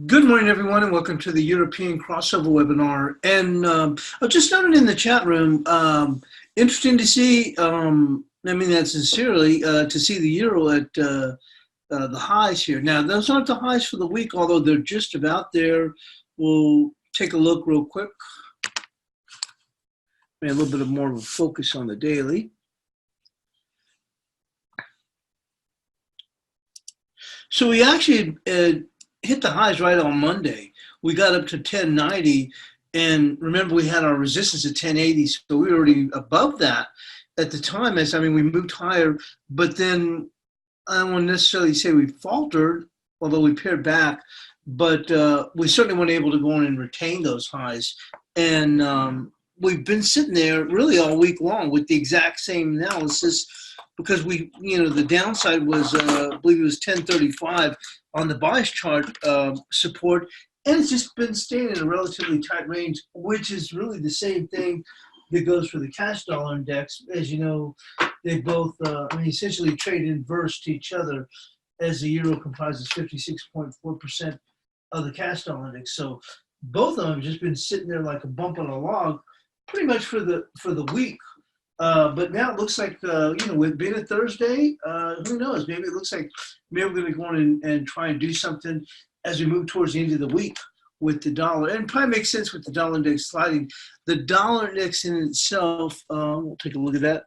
Good morning, everyone, and welcome to the European crossover webinar. And I just noted in the chat room, interesting to see, I mean that sincerely, to see the euro at the highs here. Now, those aren't the highs for the week, although they're just about there. We'll take a look real quick. A little bit more of a focus on the daily. So we actually hit the highs right on Monday. We got up to 1090, and remember we had our resistance at 1080, so we were already above that at the time. We moved higher, but then I don't want to necessarily say we faltered, although we paired back, but we certainly weren't able to go on and retain those highs. And we've been sitting there really all week long with the exact same analysis, because the downside was, I believe it was 1035 on the bias chart support, and it's just been staying in a relatively tight range, which is really the same thing that goes for the cash dollar index. As you know, they both, essentially trade inverse to each other, as the euro comprises 56.4% of the cash dollar index. So both of them have just been sitting there like a bump on a log, pretty much for the week. But now it looks like, with being a Thursday, who knows? Maybe it looks like maybe we're going to be going and try and do something as we move towards the end of the week with the dollar. And it probably makes sense with the dollar index sliding. The dollar index in itself, we'll take a look at that,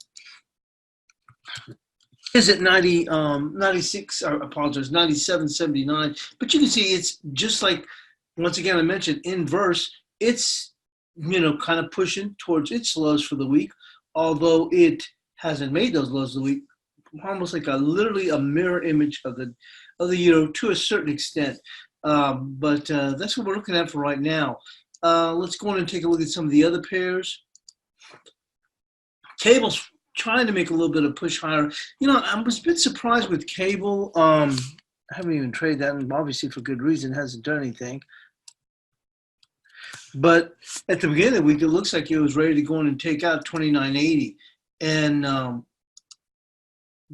is at 97.79. But you can see it's just like, once again, I mentioned inverse. It's, kind of pushing towards its lows for the week, although it hasn't made those lows of the week, almost like literally a mirror image of the euro to a certain extent. But that's what we're looking at for right now. Let's go on and take a look at some of the other pairs. Cable's trying to make a little bit of push higher. I was a bit surprised with cable. I haven't even traded that, and obviously for good reason, hasn't done anything. But at the beginning of the week, it looks like it was ready to go in and take out 2980. And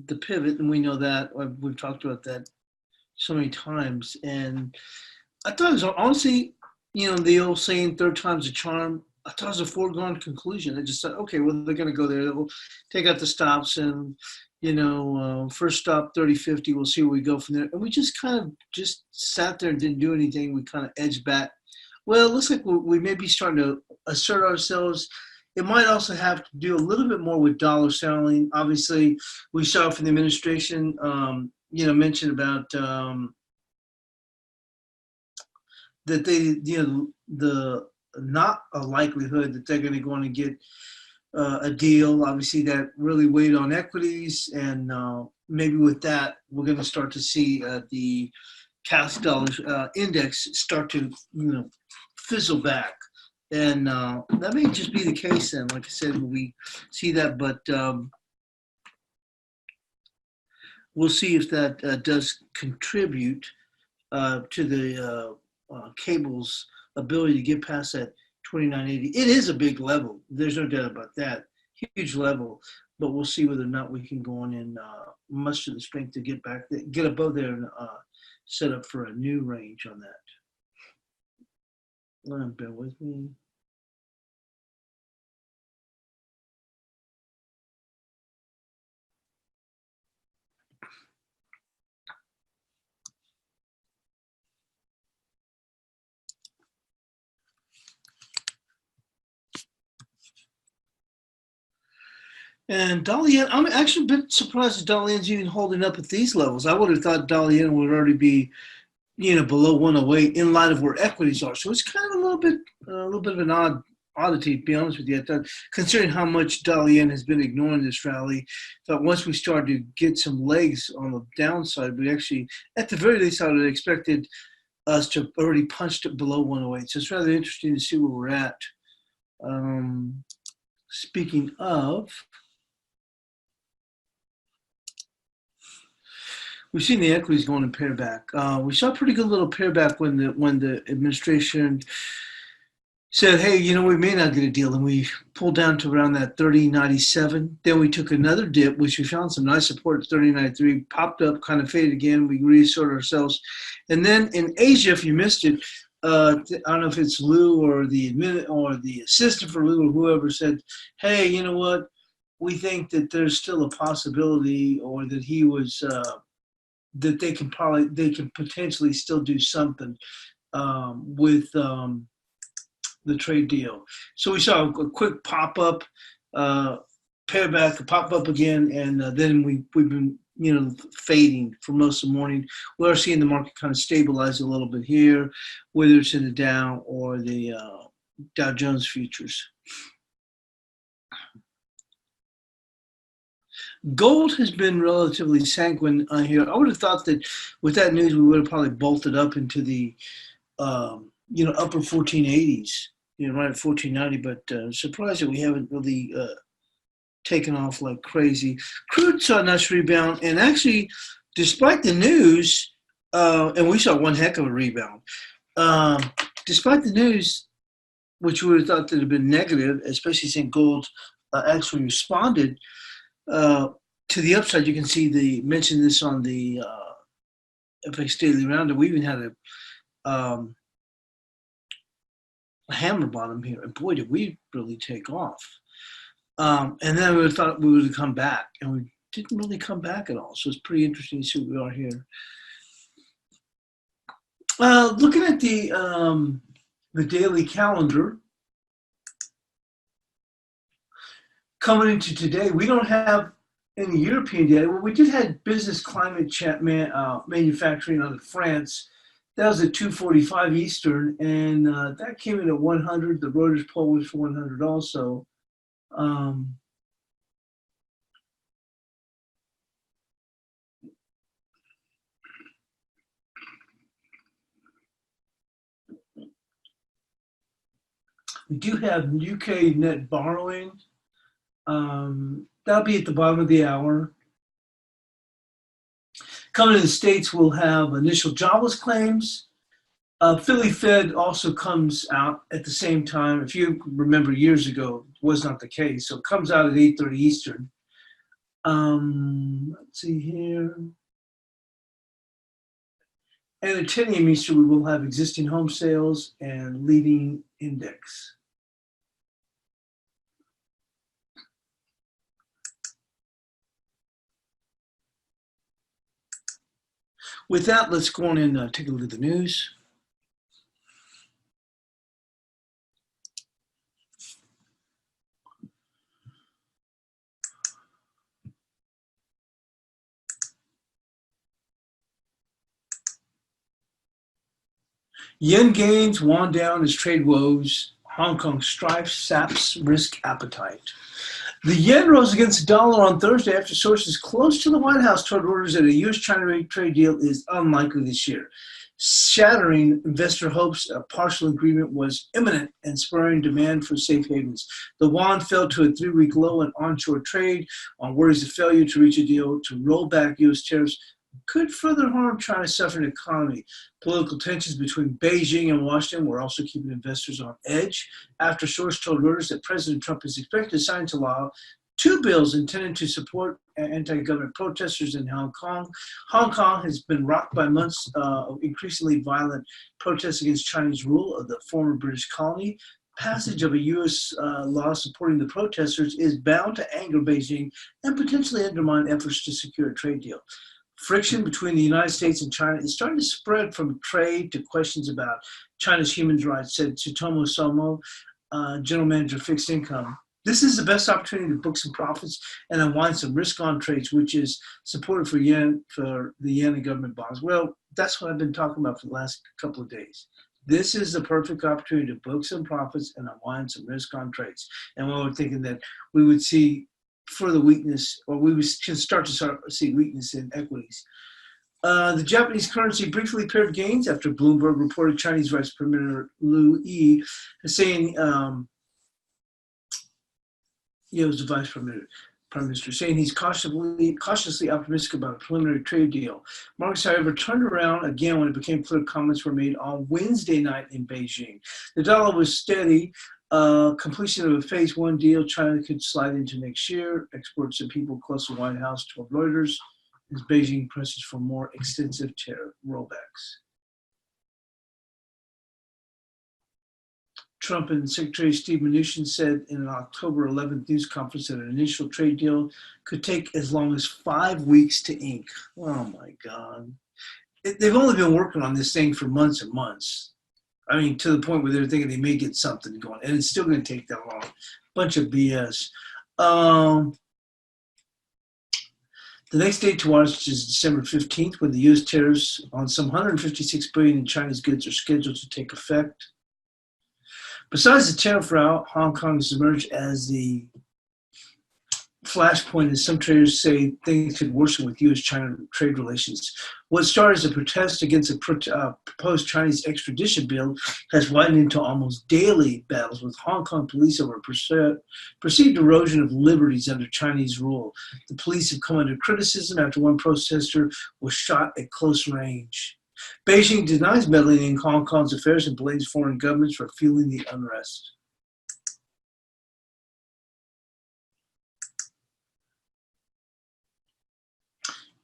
the pivot, and we know that, we've talked about that so many times. And I thought it was, honestly, the old saying, third time's a charm. I thought it was a foregone conclusion. I just thought, okay, well, they're going to go there. They'll take out the stops, and, first stop, 30.50. We'll see where we go from there. And we just kind of just sat there and didn't do anything. We kind of edged back. Well, it looks like we may be starting to assert ourselves. It might also have to do a little bit more with dollar selling. Obviously, we saw from the administration, mentioned about that they, the not a likelihood that they're going to go on and get a deal. Obviously, that really weighed on equities, and maybe with that, we're going to start to see the cash dollar index start to, fizzle back. And that may just be the case then. Like I said, we see that, but we'll see if that does contribute to the cable's ability to get past that 2980. It is a big level. There's no doubt about that. Huge level. But we'll see whether or not we can go on and muster the strength to get back, get above there, and set up for a new range on that. Bear with me. And dollar yen, I'm actually a bit surprised that dollar yen's even holding up at these levels. I would have thought dollar yen would already be, below 108 in light of where equities are. So it's kind of a little bit of an oddity, to be honest with you. I thought, considering how much dollar yen has been ignoring this rally, thought once we started to get some legs on the downside, we actually, at the very least, I would have expected us to already punched it below 108. So it's rather interesting to see where we're at. Speaking of, we've seen the equities going in pair back. We saw a pretty good little pair back when the administration said, hey, we may not get a deal. And we pulled down to around that 30.97. Then we took another dip, which we found some nice support at 30.93, popped up, kind of faded again. We reasserted ourselves. And then in Asia, if you missed it, I don't know if it's Lou or the assistant for Lou or whoever said, "Hey, you know what? We think that there's still a possibility, or that he was that they can potentially still do something with the trade deal." So we saw a quick pop up, pair back, a pop up again, and then we've been fading for most of the morning. We're seeing the market kind of stabilize a little bit here, whether it's in the Dow or the Dow Jones futures. Gold has been relatively sanguine here. I would have thought that with that news, we would have probably bolted up into the upper 1480s, right at 1490. But surprised that we haven't really taken off like crazy. Crude saw a nice rebound, and actually, despite the news, and we saw one heck of a rebound. Despite the news, which we would have thought that had been negative, especially since gold actually responded to the upside. You can see mentioned this on the FX Daily Roundup. We even had a hammer bottom here, and boy, did we really take off. And then we thought we would come back, and we didn't really come back at all. So it's pretty interesting to see what we are here. Looking at the daily calendar, coming into today, we don't have any European data. Well, we did have business climate manufacturing out of France. That was at 2:45 Eastern, and that came in at 100. The Reuters poll was for 100 also. We do have UK net borrowing. That'll be at the bottom of the hour. Coming to the States, we'll have initial jobless claims. Philly Fed also comes out at the same time. If you remember years ago, it was not the case. So it comes out at 8:30 Eastern. Let's see here. And at 10 a.m. Eastern, we will have existing home sales and leading index. With that, let's go on and take a look at the news. Yen gains, won down as trade woes. Hong Kong strife saps risk appetite. The yen rose against the dollar on Thursday after sources close to the White House told orders that a U.S.-China trade deal is unlikely this year, shattering investor hopes a partial agreement was imminent and spurring demand for safe havens. The yuan fell to a 3-week low in onshore trade on worries of failure to reach a deal to roll back U.S. tariffs could further harm China's suffering economy. Political tensions between Beijing and Washington were also keeping investors on edge after sources told Reuters that President Trump is expected to sign into law 2 bills intended to support anti-government protesters in Hong Kong. Hong Kong has been rocked by months of increasingly violent protests against Chinese rule of the former British colony. Passage of a U.S. Law supporting the protesters is bound to anger Beijing and potentially undermine efforts to secure a trade deal. Friction between the United States and China is starting to spread from trade to questions about China's human rights, said Tsutomu Somo, General Manager of Fixed Income. This is the best opportunity to book some profits and unwind some risk-on trades, which is supported for the yen and government bonds. Well, that's what I've been talking about for the last couple of days. This is the perfect opportunity to book some profits and unwind some risk-on trades. And we were thinking that we would see further weakness, or we can start to see weakness in equities. The Japanese currency briefly paired gains after Bloomberg reported Chinese Vice Premier Liu Yi saying, it was the Prime Minister, saying he's cautiously optimistic about a preliminary trade deal. Markets, however, turned around again when it became clear comments were made on Wednesday night in Beijing. The dollar was steady. Completion of a phase 1 deal, China could slide into next year. Experts and people close to the White House told Reuters as Beijing presses for more extensive tariff rollbacks. Trump and Secretary Steve Mnuchin said in an October 11th news conference that an initial trade deal could take as long as 5 weeks to ink. Oh my God. They've only been working on this thing for months and months. I mean, to the point where they're thinking they may get something going, and it's still going to take that long. Bunch of BS. The next date to watch is December 15th, when the U.S. tariffs on some $156 billion in Chinese goods are scheduled to take effect. Besides the tariff route, Hong Kong has emerged as the flashpoint, as some traders say things could worsen with U.S.-China trade relations. What started as a protest against a proposed Chinese extradition bill has widened into almost daily battles with Hong Kong police over perceived erosion of liberties under Chinese rule. The police have come under criticism after one protester was shot at close range. Beijing denies meddling in Hong Kong's affairs and blames foreign governments for fueling the unrest.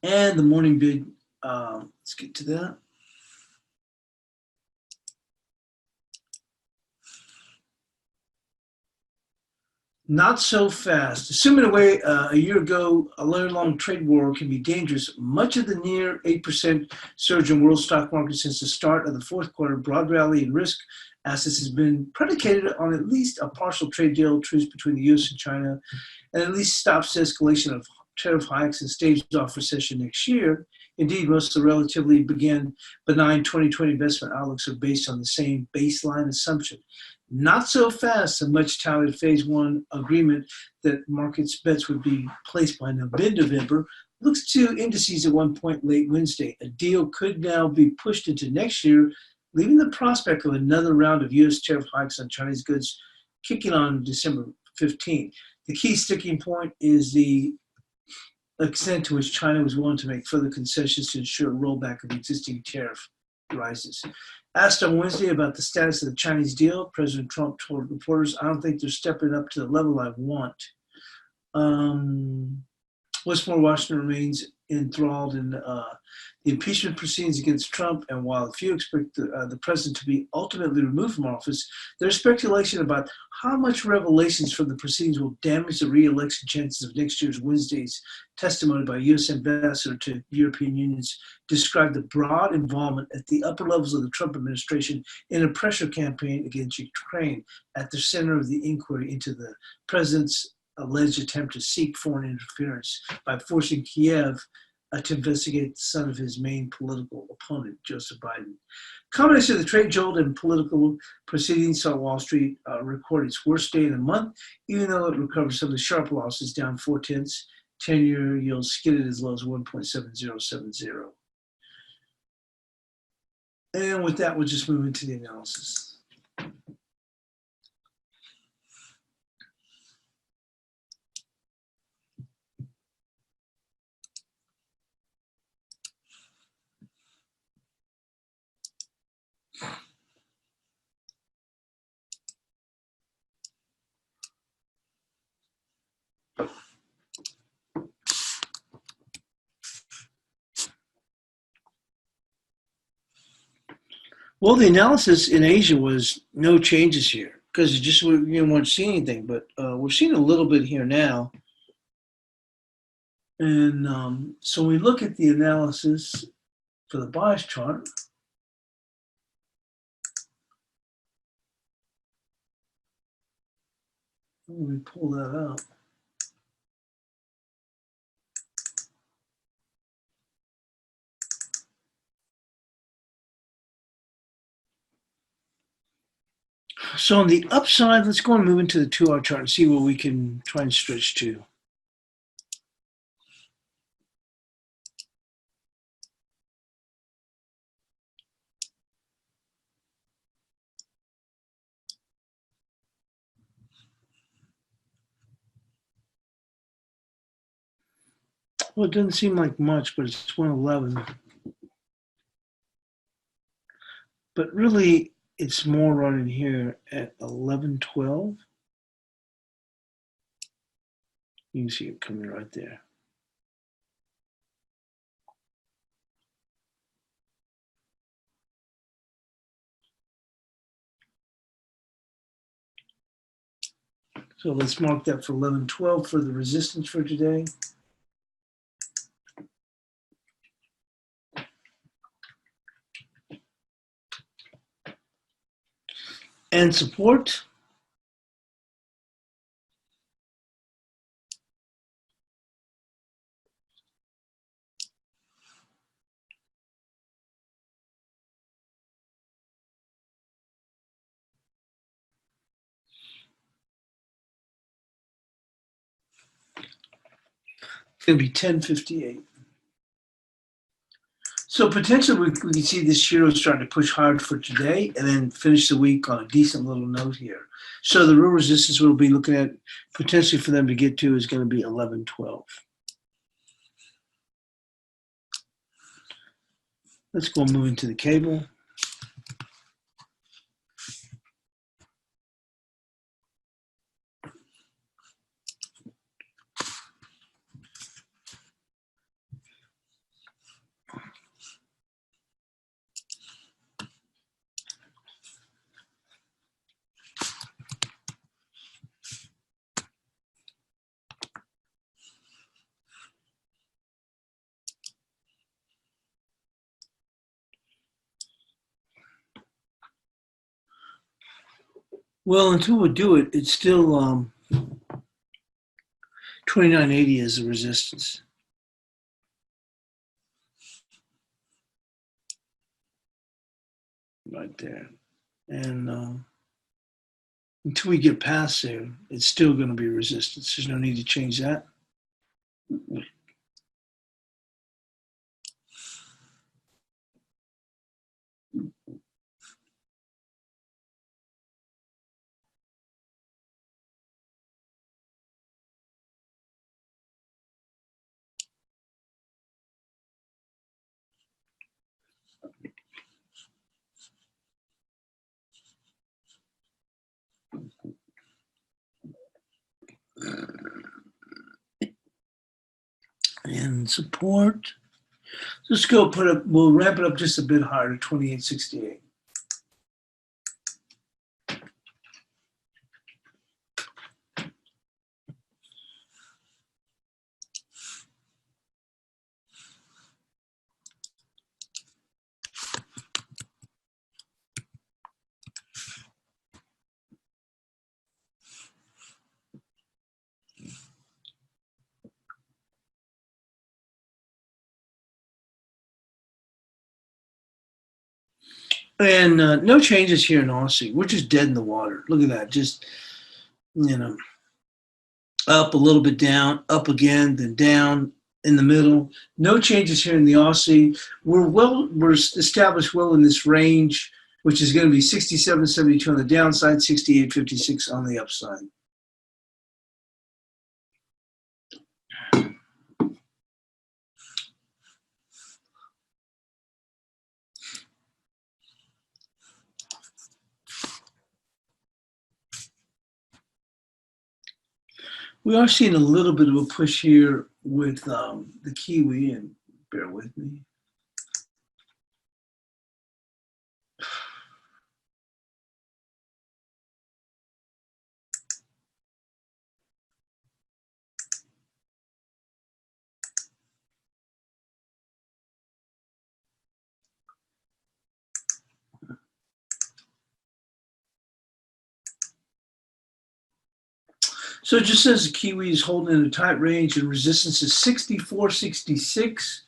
And the morning bid, let's get to that. Not so fast. Assuming away a year ago, a year-long trade war can be dangerous. Much of the near 8% surge in world stock market since the start of the fourth quarter, broad rally in risk assets has been predicated on at least a partial trade deal truce between the U.S. and China, and at least stops the escalation of tariff hikes and staves off recession next year. Indeed, most of the relatively benign 2020 investment outlooks are based on the same baseline assumption. Not so fast. A much touted phase one agreement that markets bets would be placed by mid-November looks to indices at one point late Wednesday. A deal could now be pushed into next year, leaving the prospect of another round of U.S. tariff hikes on Chinese goods kicking on December 15th. The key sticking point is the extent to which China was willing to make further concessions to ensure a rollback of existing tariff rises. Asked on Wednesday about the status of the Chinese deal, President Trump told reporters, "I don't think they're stepping up to the level I want." Westmore, Washington remains enthralled in the impeachment proceedings against Trump, and while a few expect the president to be ultimately removed from office, there's speculation about how much revelations from the proceedings will damage the re-election chances of next year's Wednesday's testimony by U.S. Ambassador to European Unions described the broad involvement at the upper levels of the Trump administration in a pressure campaign against Ukraine at the center of the inquiry into the president's alleged attempt to seek foreign interference by forcing Kiev to investigate the son of his main political opponent, Joseph Biden. Combination of the trade jolt and political proceedings saw Wall Street record its worst day in a month, even though it recovered some of the sharp losses, down 0.4. 10-year yields skidded as low as 1.7070. And with that, we'll just move into the analysis. Well, the analysis in Asia was no changes here because it just we weren't seeing anything, but we're seeing a little bit here now. And so we look at the analysis for the bias chart. Let me pull that up. So on the upside, let's go and move into the 2-hour chart and see what we can try and stretch to. Well, it doesn't seem like much, but it's 111. But really, it's more right in here at 1112. You can see it coming right there. So let's mark that for 1112 for the resistance for today. And support. It's going to be 1058. So potentially we can see this euro starting to push hard for today and then finish the week on a decent little note here. So the real resistance we'll be looking at potentially for them to get to is going to be 1112. Let's go move into the cable. Well, until we do it, it's still 2980 is the resistance. Right there. And until we get past there, it's still going to be resistance. There's no need to change that. And support. Let's go put up, we'll ramp it up just a bit higher to 2868. And no changes here in Aussie. We're just dead in the water. Look at that. Just, up a little bit down, up again, then down in the middle. No changes here in the Aussie. We're established well in this range, which is going to be 67.72 on the downside, 68.56 on the upside. We are seeing a little bit of a push here with the Kiwi, and bear with me. So it just says the Kiwi is holding in a tight range and resistance is 64.66.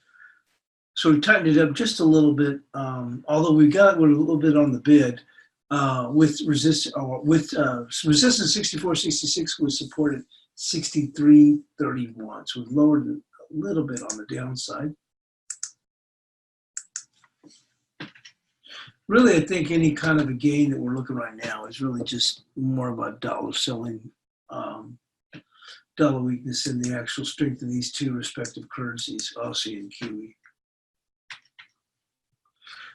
So we tightened it up just a little bit, although we're a little bit on the bid with resistance 64.66 was supported 63.31. So we've lowered it a little bit on the downside. Really, I think any kind of a gain that we're looking right now is really just more about dollar selling, dollar weakness in the actual strength of these two respective currencies, Aussie and Kiwi.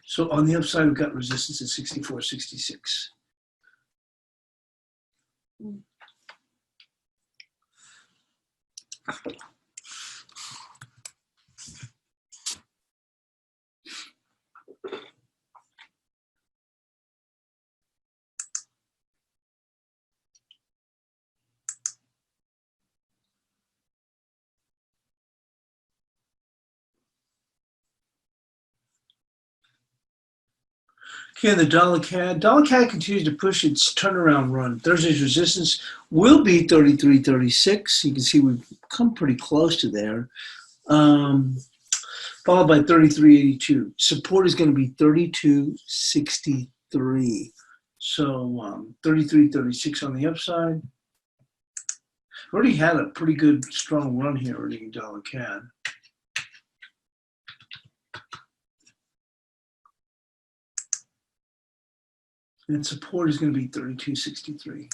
So on the upside, we've got resistance at 64.66. Okay, the dollar CAD. Dollar CAD continues to push its turnaround run. Thursday's resistance will be 33.36. You can see we've come pretty close to there. Followed by 33.82. Support is going to be 32.63. So 33.36 on the upside. Already had a pretty good strong run here already in dollar CAD. And support is going to be 32.63.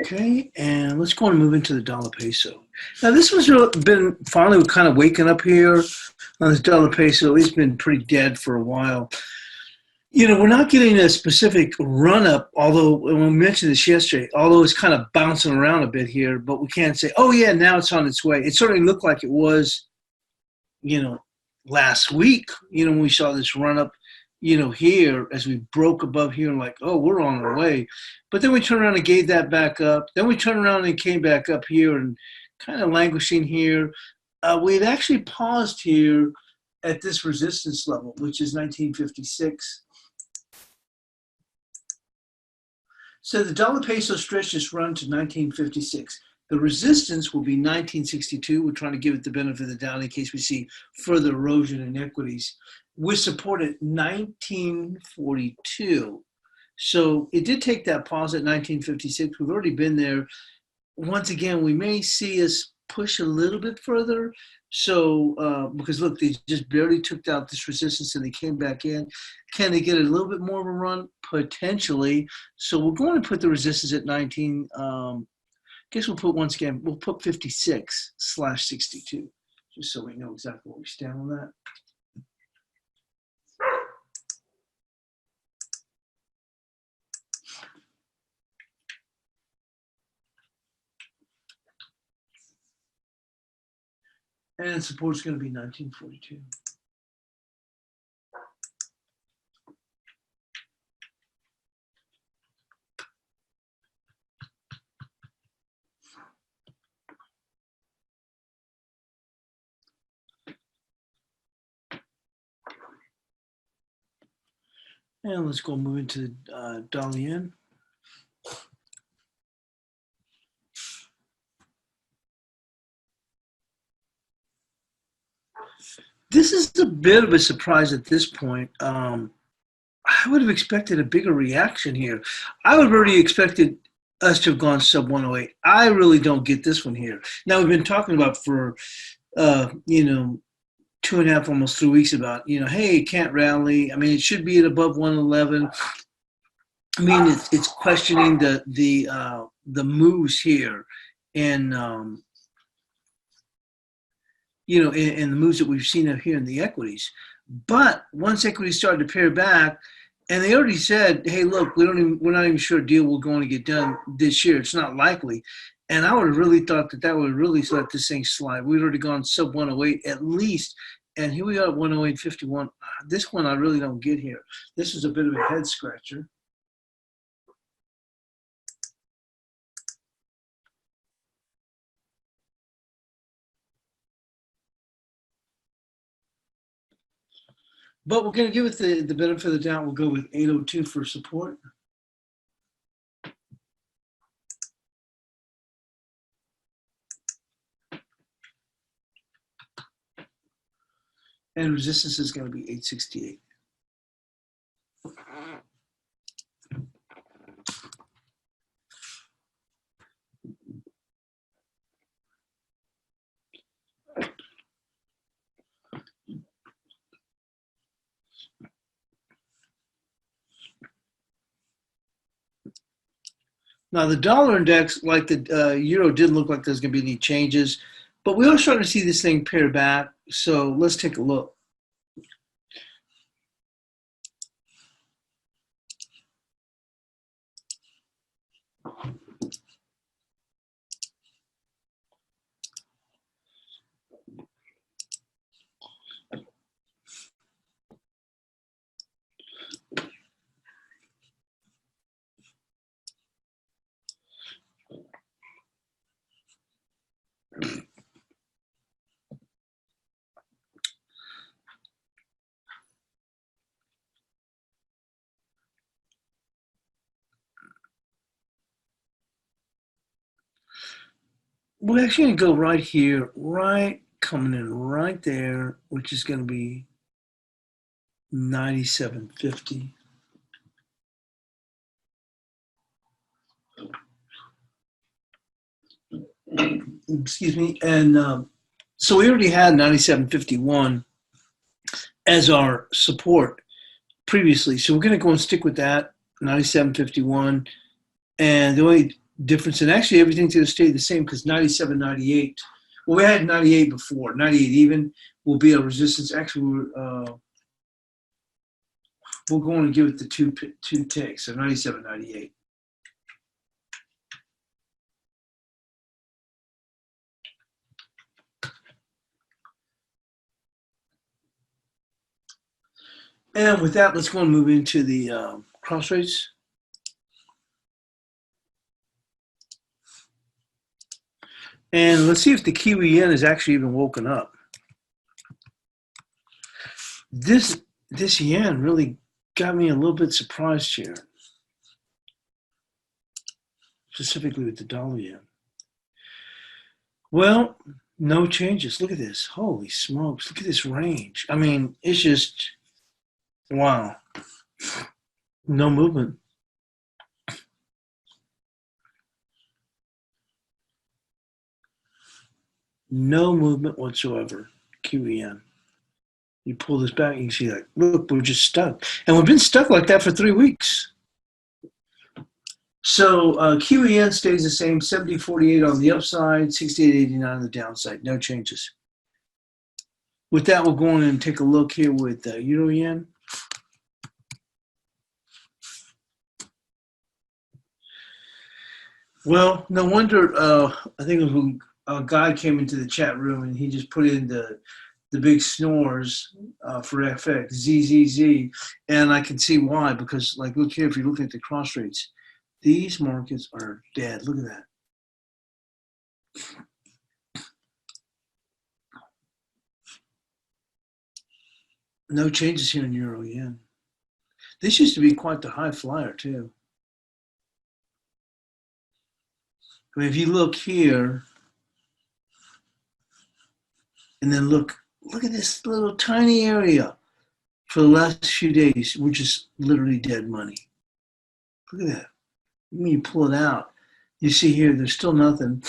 Okay, and let's go and move into the dollar peso. Now this one's been finally kind of waking up here on this dollar peso. It's been pretty dead for a while. You know, we're not getting a specific run up, although when we mentioned this yesterday, although it's kind of bouncing around a bit here, but we can't say, oh yeah, now it's on its way. It certainly looked like it was, you know, last week, you know, when we saw this run up, you know, here as we broke above here and like, oh, we're on our way. But then we turned around and gave that back up. Then we turned around and came back up here and kind of languishing here. We had actually paused here at this resistance level, which is 1956. So the dollar peso stretched its run to 1956. The resistance will be 1962. We're trying to give it the benefit of the doubt in case we see further erosion in equities. With support at 1942. So it did take that pause at 1956. We've already been there. Once again, we may see us push a little bit further. So, because look, they just barely took out this resistance and they came back in. Can they get a little bit more of a run? Potentially. So we're going to put the resistance at 19. I guess we'll put, once again, we'll put 56/62, just so we know exactly where we stand on that. And support is going to be 1942. And let's go move into dollar yen. This is a bit of a surprise at this point. I would have expected a bigger reaction here. I would have already expected us to have gone sub 108. I really don't get this one here. Now, we've been talking about for, you know, 2.5, almost 3 weeks about, you know, hey, it can't rally. I mean, it should be at above 111. I mean, it's questioning the moves here, and you know, in the moves that we've seen up here in the equities. But once equities started to pare back, and they already said, hey, look, we're not even sure a deal will going to get done this year. It's not likely. And I would have really thought that would really let this thing slide. We'd already gone sub 108 at least. And here we are at 108.51. This one I really don't get here. This is a bit of a head scratcher. But we're going to give it the benefit of the doubt. We'll go with 802 for support. And resistance is going to be 868. Now the dollar index, like the euro, didn't look like there's going to be any changes, but we are starting to see this thing pare back. So let's take a look. We're actually going to go right here, right coming in right there, which is going to be 97.50. Excuse me. And so we already had 97.51 as our support previously. So we're going to go and stick with that, 97.51. And the only difference, and actually everything's going to stay the same because 97.98. Well, we had 98 before. 98 even will be a resistance. Actually, we're going to give it the two ticks, so 97.98. And with that, let's go and move into the cross rates. And let's see if the Kiwi yen is actually even woken up. This yen really got me a little bit surprised here, specifically with the dollar yen. Well, no changes. Look at this. Holy smokes. Look at this range. I mean, it's just, wow. No movement. No movement whatsoever. Kiwi yen. You pull this back, you can see like, look, we're just stuck. And we've been stuck like that for 3 weeks. So Kiwi yen stays the same, 70.48 on the upside, 68.89 on the downside. No changes. With that, we'll go on and take a look here with Euro yen. Well, no wonder, I think it was a guy came into the chat room and he just put in the big snores for FX, ZZZ, and I can see why, because like look here, if you're looking at the cross rates, these markets are dead. Look at that. No changes here in Euro yen. This used to be quite the high flyer too. I mean, if you look here, and then look at this little tiny area for the last few days, which is literally dead money. Look at that. When you pull it out, you see here, there's still nothing.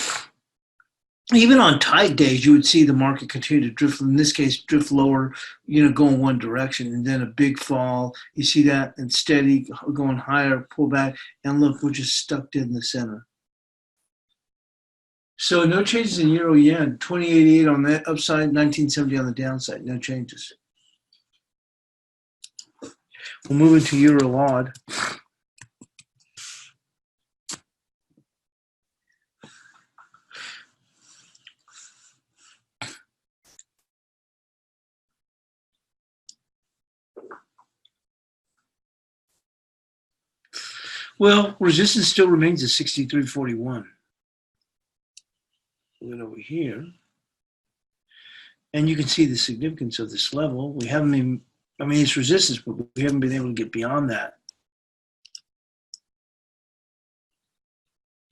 Even on tight days, you would see the market continue to drift, in this case, drift lower, go in one direction, and then a big fall. You see that, and steady, going higher, pull back, and look, we're just stuck dead in the center. So no changes in Euro yen, 28.8 on the upside, 19.70 on the downside, no changes. We'll move into Euro odd. Well, resistance still remains at 63.41. Look over here. And you can see the significance of this level. We haven't been, I mean, it's resistance, but we haven't been able to get beyond that.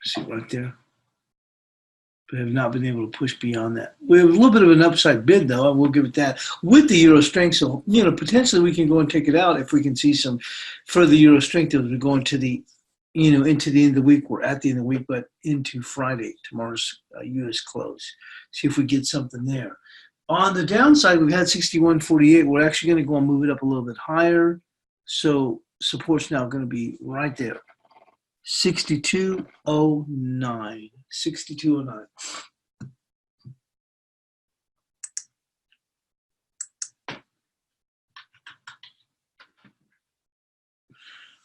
See right there? We have not been able to push beyond that. We have a little bit of an upside bid, though. I will give it that. With the euro strength, so, potentially we can go and take it out if we can see some further euro strength as we go into the, into the end of the week. We're at the end of the week, but into Friday, tomorrow's U.S. close. See if we get something there. On the downside, we've had 61.48. We're actually going to go and move it up a little bit higher. So support's now going to be right there, 6209. 6209.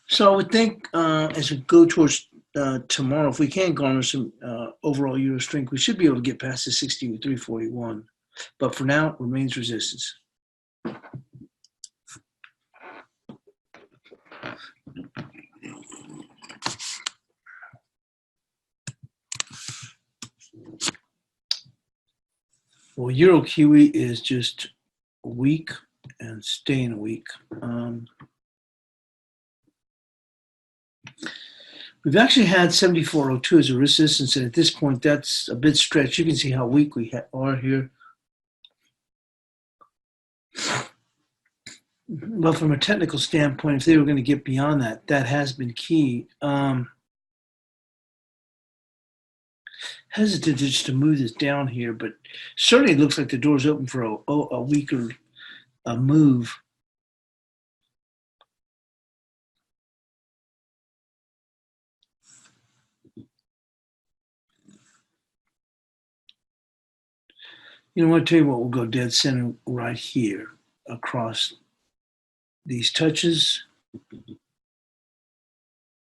So I would think as we go towards tomorrow, if we can garner some overall euro strength, we should be able to get past the 63.41. But for now, it remains resistance. Well, Euro Kiwi is just weak and staying weak. We've actually had 74.02 as a resistance, and at this point, that's a bit stretched. You can see how weak we are here. But from a technical standpoint, if they were going to get beyond that, that has been key. Hesitant just to move this down here, but certainly it looks like the door's open for a weaker move. You know what, I'll tell you what, we'll go dead center right here across these touches.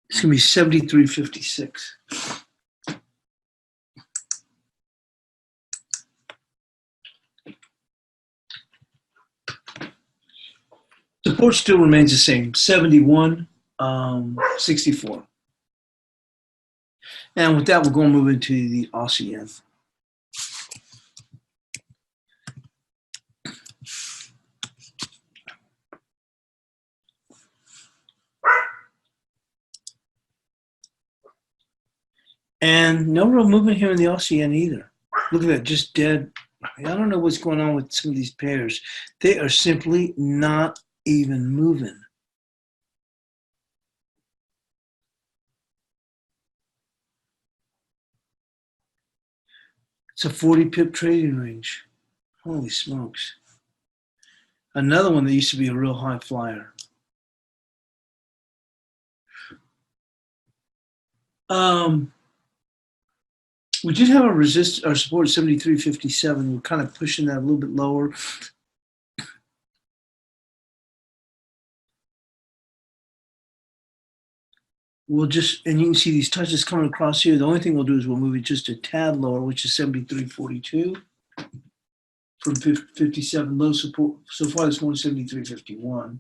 It's going to be 73.56. Support still remains the same, 71.64. And with that, we're going to move into the Aussie yen. And no real movement here in the Aussie yen either. Look at that, just dead. I don't know what's going on with some of these pairs. They are simply not even moving. It's a 40 pip trading range. Holy smokes. Another one that used to be a real high flyer. We did have our support at 73.57. We're kind of pushing that a little bit lower. We'll just, and you can see these touches coming across here. The only thing we'll do is we'll move it just a tad lower, which is 73.42 from 57 low support. So far this morning, 73.51.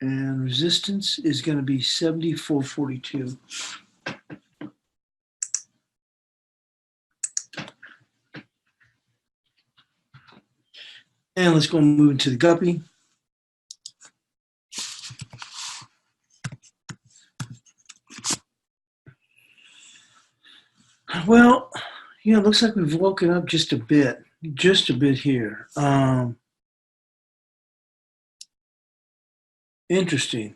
And resistance is going to be 74.42. And let's go and move into the guppy. Well, yeah, it looks like we've woken up just a bit here. Interesting.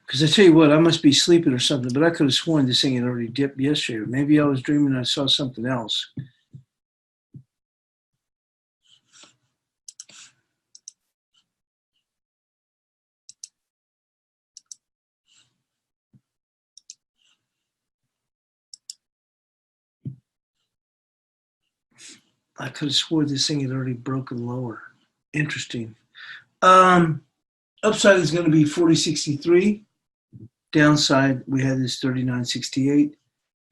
Because I tell you what, I must be sleeping or something, but I could have sworn this thing had already dipped yesterday. Maybe I was dreaming and I saw something else. I could have sworn this thing had already broken lower. Interesting. Upside is going to be 40.63. Downside, we had this 39.68.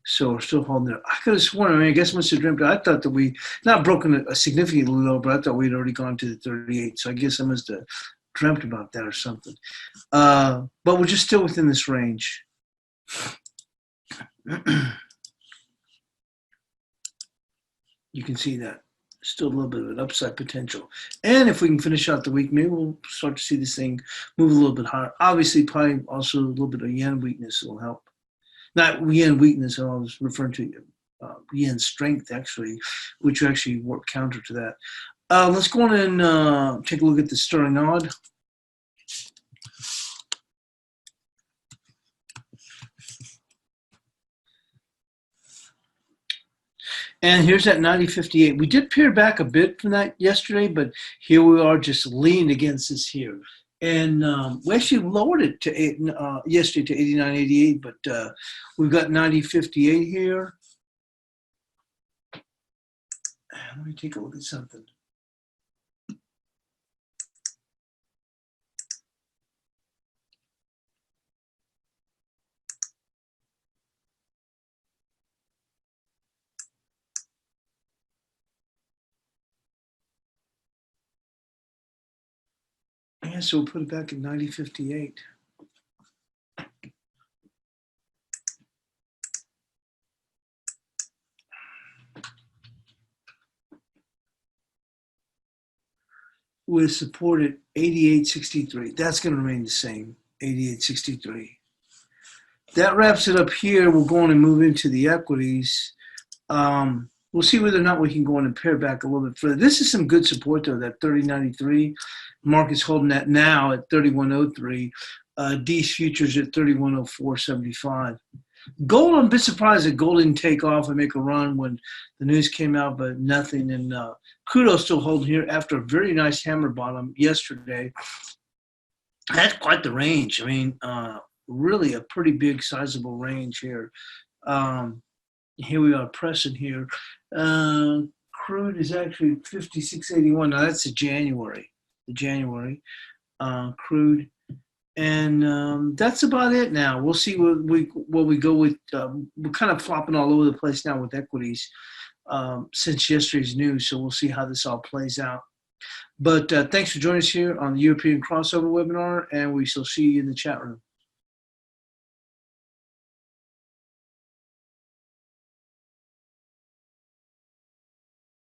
So we're still holding there. I could have sworn, I mean, I guess I must have dreamt. I thought that we, not broken a significantly low, but I thought we'd already gone to the 38. So I guess I must have dreamt about that or something. But we're just still within this range. You can see that. Still a little bit of an upside potential. And if we can finish out the week, maybe we'll start to see this thing move a little bit higher. Obviously, probably also a little bit of yen weakness will help. Not yen weakness, I was referring to yen strength, actually, which actually work counter to that. Let's go on and take a look at the sterling odd. And here's that 90.58. We did pair back a bit from that yesterday, but here we are just leaned against this here. And we actually lowered it to yesterday to 89.88, but we've got 90.58 here. Let me take a look at something. Yeah, so we'll put it back at 90.58. With support at 88.63. That's going to remain the same, 88.63. That wraps it up here. We'll go on and move into the equities. We'll see whether or not we can go on and pair back a little bit further. This is some good support, though, that 30.93. Market's holding that now at 31.03. D's futures at 31.0475. Gold, I'm a bit surprised that gold didn't take off and make a run when the news came out, but nothing. And crude still holding here after a very nice hammer bottom yesterday. That's quite the range. I mean, really a pretty big, sizable range here. Here we are pressing here. Crude is actually 56.81. Now that's the January. Crude. And that's about it now. We'll see what we go with. We're kind of flopping all over the place now with equities since yesterday's news, so we'll see how this all plays out. But thanks for joining us here on the European Crossover webinar, and we shall see you in the chat room.